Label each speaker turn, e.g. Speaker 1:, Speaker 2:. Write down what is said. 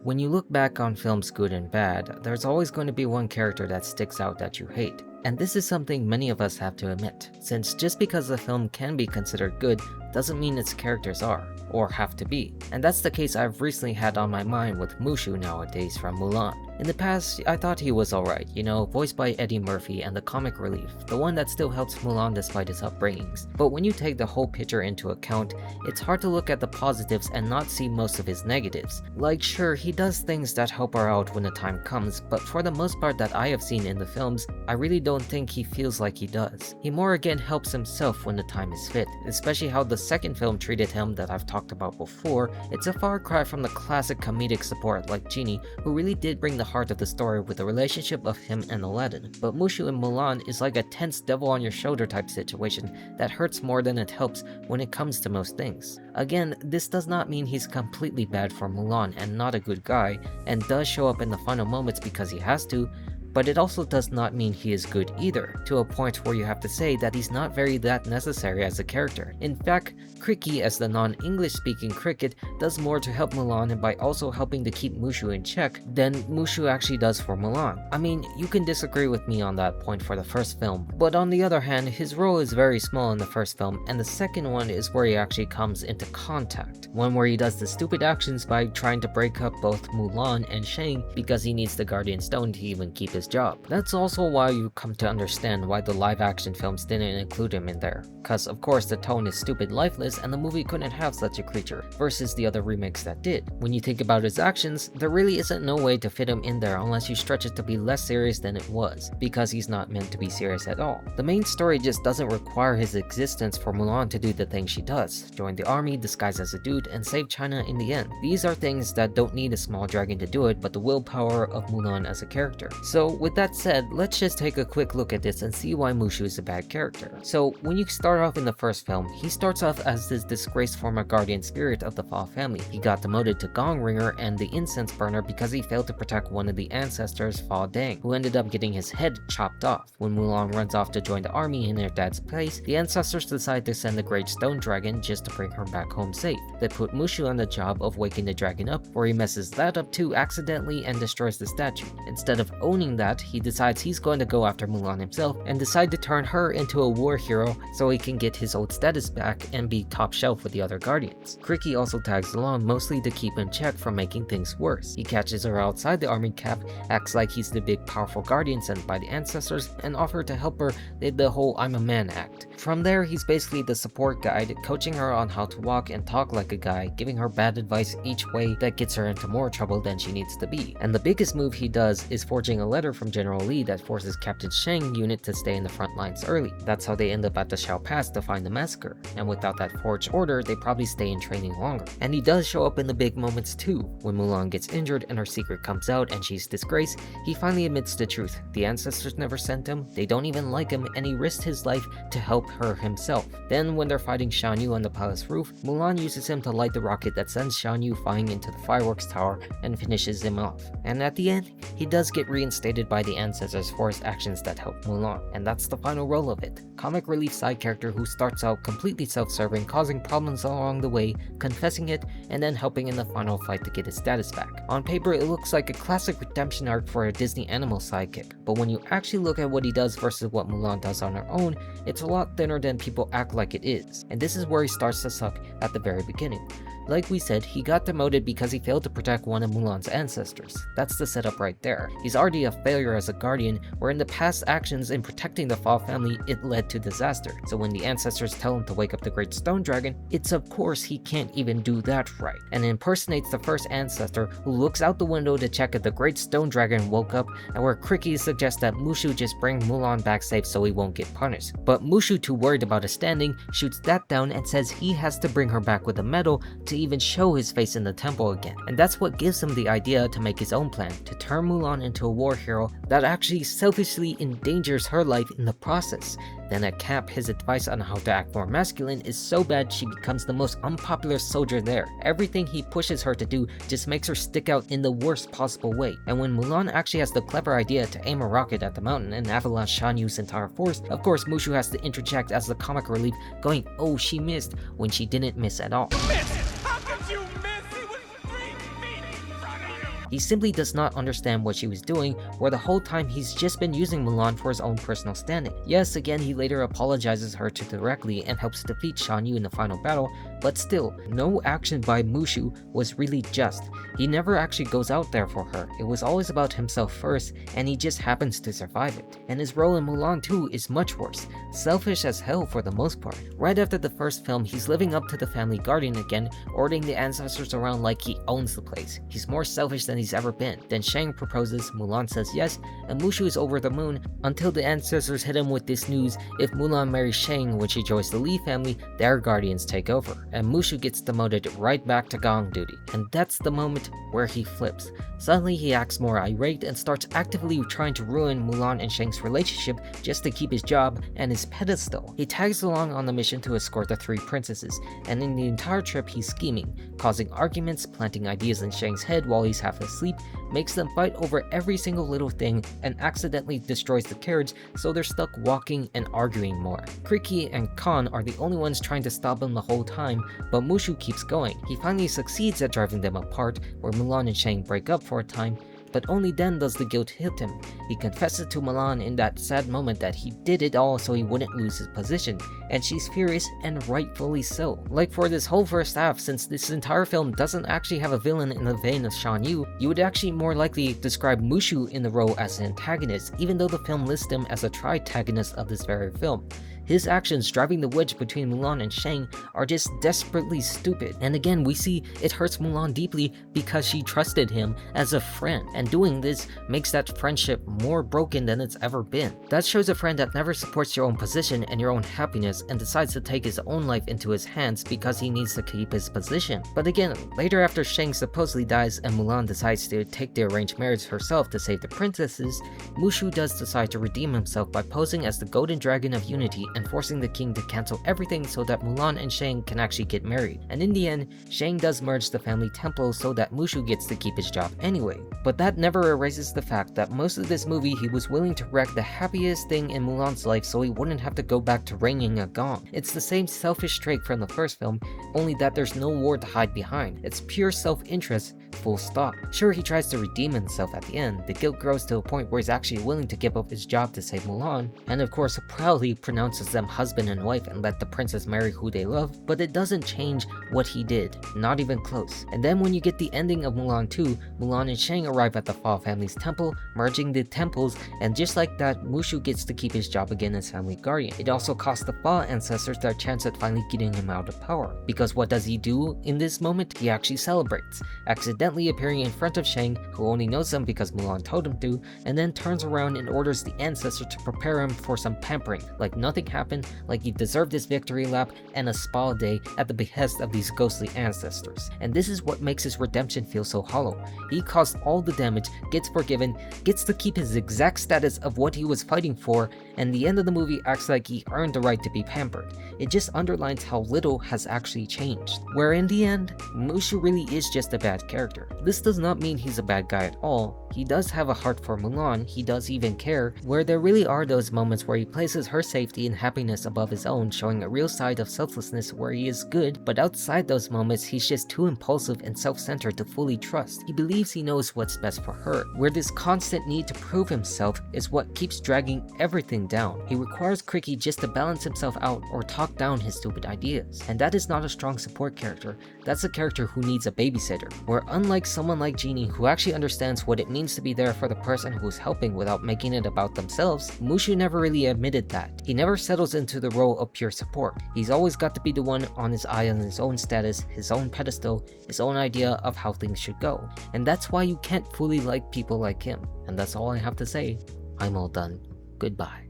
Speaker 1: When you look back on films good and bad, there's always going to be one character that sticks out that you hate. And this is something many of us have to admit, since just because a film can be considered good doesn't mean its characters are, or have to be. And that's the case I've recently had on my mind with Mushu nowadays from Mulan. In the past, I thought he was alright, voiced by Eddie Murphy and the comic relief, the one that still helps Mulan despite his upbringings. But when you take the whole picture into account, it's hard to look at the positives and not see most of his negatives. Like sure, he does things that help her out when the time comes, but for the most part that I have seen in the films, I really don't think he feels like he does. He more again helps himself when the time is fit, especially how the second film treated him that I've talked about before. It's a far cry from the classic comedic support like Genie, who really did bring the heart of the story with the relationship of him and Aladdin. But Mushu in Mulan is like a tense devil on your shoulder type situation that hurts more than it helps when it comes to most things. Again, this does not mean he's completely bad for Mulan and not a good guy, and does show up in the final moments because he has to, but it also does not mean he is good either, to a point where you have to say that he's not very that necessary as a character. In fact, Cricket as the non-English speaking Cricket does more to help Mulan by also helping to keep Mushu in check than Mushu actually does for Mulan. I mean, you can disagree with me on that point for the first film, but on the other hand, his role is very small in the first film, and the second one is where he actually comes into contact. One where he does the stupid actions by trying to break up both Mulan and Shang because he needs the Guardian Stone to even keep his job. That's also why you come to understand why the live action films didn't include him in there, cause of course the tone is stupid lifeless and the movie couldn't have such a creature, versus the other remakes that did. When you think about his actions, there really isn't no way to fit him in there unless you stretch it to be less serious than it was, because he's not meant to be serious at all. The main story just doesn't require his existence for Mulan to do the thing she does, join the army disguised as a dude and save China in the end. These are things that don't need a small dragon to do it, but the willpower of Mulan as a character. So with that said, let's just take a quick look at this and see why Mushu is a bad character. So when you start off in the first film, he starts off as this disgraced former guardian spirit of the Fa family. He got demoted to gong ringer and the incense burner because he failed to protect one of the ancestors, Fa Dang, who ended up getting his head chopped off. When Mulan runs off to join the army in their dad's place, the ancestors decide to send the great stone dragon just to bring her back home safe. They put Mushu on the job of waking the dragon up, where he messes that up too accidentally and destroys the statue. Instead of owning that, he decides he's going to go after Mulan himself and decide to turn her into a war hero so he can get his old status back and be top shelf with the other guardians. Cricket also tags along mostly to keep in check from making things worse. He catches her outside the army camp, acts like he's the big powerful guardian sent by the ancestors, and offers to help her with the whole I'm a man act. From there, he's basically the support guide, coaching her on how to walk and talk like a guy, giving her bad advice each way that gets her into more trouble than she needs to be. And the biggest move he does is forging a letter from General Lee that forces Captain Shang unit to stay in the front lines early. That's how they end up at the Shao Pass to find the massacre, and without that forged order, they probably stay in training longer. And he does show up in the big moments too. When Mulan gets injured and her secret comes out and she's disgraced, he finally admits the truth. The ancestors never sent him, they don't even like him, and he risked his life to help her himself. Then when they're fighting Shan Yu on the palace roof, Mulan uses him to light the rocket that sends Shan Yu flying into the fireworks tower and finishes him off. And at the end, he does get reinstated by the ancestors for his actions that help Mulan, and that's the final role of it. Comic relief side character who starts out completely self-serving, causing problems along the way, confessing it, and then helping in the final fight to get his status back. On paper, it looks like a classic redemption arc for a Disney animal sidekick, but when you actually look at what he does versus what Mulan does on her own, it's a lot thinner than people act like it is, and this is where he starts to suck at the very beginning. Like we said, he got demoted because he failed to protect one of Mulan's ancestors. That's the setup right there. He's already a failure as a guardian, where in the past actions in protecting the Fa family, it led to disaster. So when the ancestors tell him to wake up the great stone dragon, it's of course he can't even do that right, and impersonates the first ancestor who looks out the window to check if the great stone dragon woke up, and where Cricket suggests that Mushu just bring Mulan back safe so he won't get punished. But Mushu, too worried about a standing, shoots that down and says he has to bring her back with a medal to even show his face in the temple again. And that's what gives him the idea to make his own plan, to turn Mulan into a war hero that actually selfishly endangers her life in the process. Then at camp, his advice on how to act more masculine is so bad she becomes the most unpopular soldier there. Everything he pushes her to do just makes her stick out in the worst possible way. And when Mulan actually has the clever idea to aim a rocket at the mountain and avalanche Shan Yu's entire force, of course Mushu has to interject as the comic relief, going, "Oh, she missed," when she didn't miss at all.
Speaker 2: How could you miss? He was 3 feet in front of you!
Speaker 1: He simply does not understand what she was doing, where the whole time he's just been using Mulan for his own personal standing. Yes, again, he later apologizes her to directly and helps defeat Shan Yu in the final battle, but still, no action by Mushu was really just. He never actually goes out there for her. It was always about himself first, and he just happens to survive it. And his role in Mulan 2 is much worse, selfish as hell for the most part. Right after the first film, he's living up to the family guardian again, ordering the ancestors around like he owns the place. He's more selfish than he's ever been. Then Shang proposes, Mulan says yes, and Mushu is over the moon until the ancestors hit him with this news: if Mulan marries Shang when she joins the Li family, their guardians take over, and Mushu gets demoted right back to gong duty. And that's the moment where he flips. Suddenly he acts more irate and starts actively trying to ruin Mulan and Shang's relationship just to keep his job and his pedestal. He tags along on the mission to escort the three princesses, and in the entire trip he's scheming, causing arguments, planting ideas in Shang's head while he's half asleep, makes them fight over every single little thing, and accidentally destroys the carriage so they're stuck walking and arguing more. Kriki and Khan are the only ones trying to stop him the whole time, but Mushu keeps going. He finally succeeds at driving them apart, where Mulan and Shang break up for a time, but only then does the guilt hit him. He confesses to Mulan in that sad moment that he did it all so he wouldn't lose his position, and she's furious, and rightfully so. Like for this whole first half, since this entire film doesn't actually have a villain in the vein of Shan Yu, you would actually more likely describe Mushu in the role as an antagonist, even though the film lists him as a tritagonist of this very film. His actions driving the wedge between Mulan and Shang are just desperately stupid. And again, we see it hurts Mulan deeply because she trusted him as a friend, and doing this makes that friendship more broken than it's ever been. That shows a friend that never supports your own position and your own happiness and decides to take his own life into his hands because he needs to keep his position. But again, later after Shang supposedly dies and Mulan decides to take the arranged marriage herself to save the princesses, Mushu does decide to redeem himself by posing as the Golden Dragon of Unity and forcing the king to cancel everything so that Mulan and Shang can actually get married. And in the end, Shang does merge the family temple so that Mushu gets to keep his job anyway. But that never erases the fact that most of this movie he was willing to wreck the happiest thing in Mulan's life so he wouldn't have to go back to ringing a gong. It's the same selfish trait from the first film, only that there's no war to hide behind. It's pure self-interest, full stop. Sure, he tries to redeem himself at the end. The guilt grows to a point where he's actually willing to give up his job to save Mulan, and of course proudly pronounces them husband and wife and let the princess marry who they love, but it doesn't change what he did, not even close. And then when you get the ending of Mulan 2, Mulan and Shang arrive at the Fa family's temple, merging the temples, and just like that, Mushu gets to keep his job again as family guardian. It also costs the Fa ancestors their chance at finally getting him out of power, because what does he do in this moment? He actually celebrates, accidentally appearing in front of Shang, who only knows him because Mulan told him to, and then turns around and orders the ancestor to prepare him for some pampering, like nothing happened, like he deserved his victory lap and a spa day at the behest of these ghostly ancestors. And this is what makes his redemption feel so hollow. He caused all the damage, gets forgiven, gets to keep his exact status of what he was fighting for, and the end of the movie acts like he earned the right to be pampered. It just underlines how little has actually changed. Where in the end, Mushu really is just a bad character. This does not mean he's a bad guy at all. He does have a heart for Mulan, he does even care, where there really are those moments where he places her safety and happiness above his own, showing a real side of selflessness where he is good, but outside those moments he's just too impulsive and self-centered to fully trust. He believes he knows what's best for her, where this constant need to prove himself is what keeps dragging everything down. He requires Kriki just to balance himself out or talk down his stupid ideas, and that is not a strong support character. That's a character who needs a babysitter, where unlike someone like Genie who actually understands what it means to be there for the person who's helping without making it about themselves, Mushu never really admitted that. He never settles into the role of pure support. He's always got to be the one on his eye on his own status, his own pedestal, his own idea of how things should go. And that's why you can't fully like people like him. And that's all I have to say. I'm all done. Goodbye.